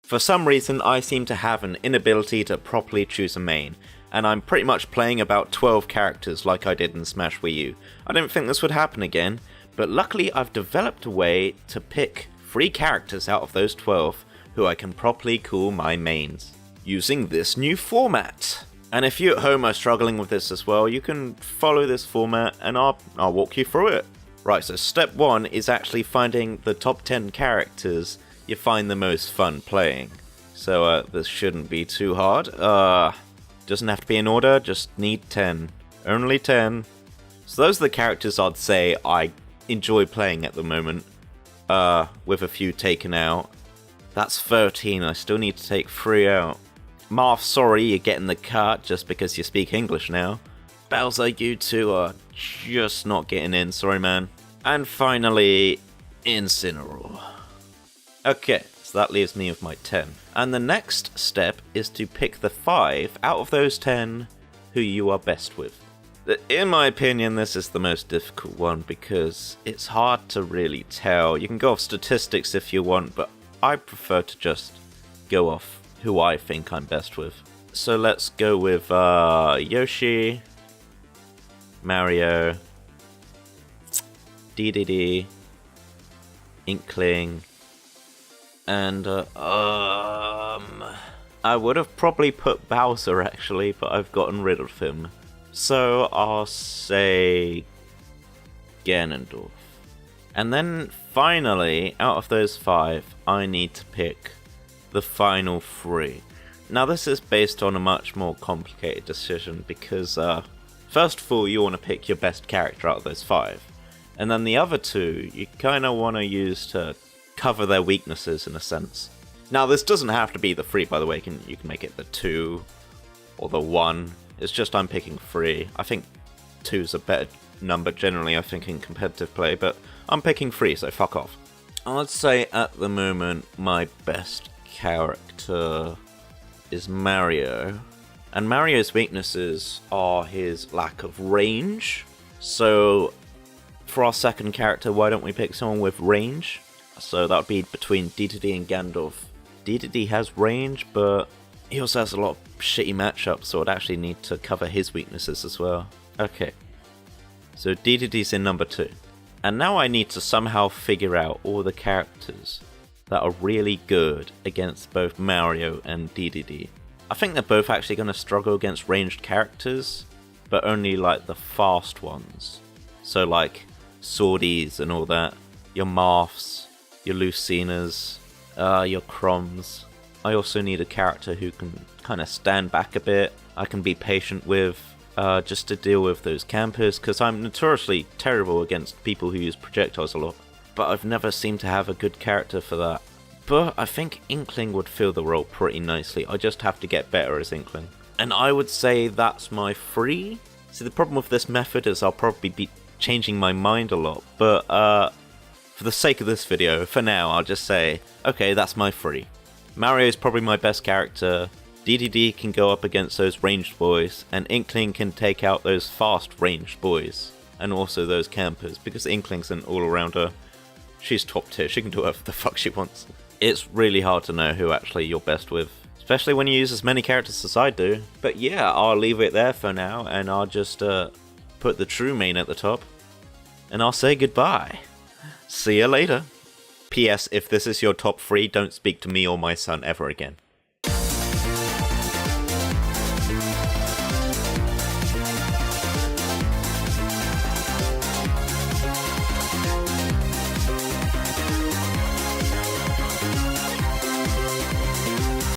For some reason, I seem to have an inability to properly choose a main, and I'm pretty much playing about 12 characters like I did in Smash Wii U. I don't think this would happen again, but luckily I've developed a way to pick 3 characters out of those 12 who I can properly call my mains, using this new format. And if you at home are struggling with this as well, you can follow this format and I'll walk you through it. Right, so step 1 is actually finding the top 10 characters you find the most fun playing. So this shouldn't be too hard. Doesn't have to be in order, just need 10. Only 10. So those are the characters I'd say I enjoy playing at the moment, with a few taken out. That's 13, I still need to take 3 out. Marth, sorry, you're getting the cut just because you speak English now. Bowser, you two are just not getting in, sorry man. And finally, Incineroar. Okay, so that leaves me with my 10. And the next step is to pick the 5 out of those 10 who you are best with. In my opinion, this is the most difficult one because it's hard to really tell. You can go off statistics if you want, but I prefer to just go off who I think I'm best with. So let's go with Yoshi, Mario, DDD, Inkling, and I would have probably put Bowser actually, but I've gotten rid of him. So I'll say Ganondorf. And then finally, out of those 5, I need to pick the final 3. Now this is based on a much more complicated decision because first of all you want to pick your best character out of those 5. And then the other 2 you kind of want to use to cover their weaknesses in a sense. Now this doesn't have to be the 3 by the way, you can make it the 2 or the 1. It's just I'm picking 3. I think 2's a better number generally, I think, in competitive play, but I'm picking 3, so fuck off. I'd say at the moment my best character is Mario. And Mario's weaknesses are his lack of range. So for our second character, why don't we pick someone with range? So that would be between DDD and Ganondorf. DDD has range, but he also has a lot of shitty matchups, so I'd actually need to cover his weaknesses as well. Okay, so DDD's in number 2. And now I need to somehow figure out all the characters that are really good against both Mario and DDD. I think they're both actually going to struggle against ranged characters, but only like the fast ones. So like Swordies and all that, your Marths, your Lucinas, your Chroms. I also need a character who can kind of stand back a bit, I can be patient with, just to deal with those campers, because I'm notoriously terrible against people who use projectiles a lot. But I've never seemed to have a good character for that. But I think Inkling would fill the role pretty nicely, I just have to get better as Inkling. And I would say that's my 3. See, the problem with this method is I'll probably be changing my mind a lot, but for the sake of this video, for now, I'll just say, okay, that's my 3. Mario's probably my best character, DDD can go up against those ranged boys, and Inkling can take out those fast ranged boys, and also those campers, because Inkling's an all-arounder. She's top tier, she can do whatever the fuck she wants. It's really hard to know who actually you're best with, especially when you use as many characters as I do. But yeah, I'll leave it there for now, and I'll just put the true main at the top, and I'll say goodbye. See you later. P.S. If this is your top 3, don't speak to me or my son ever again.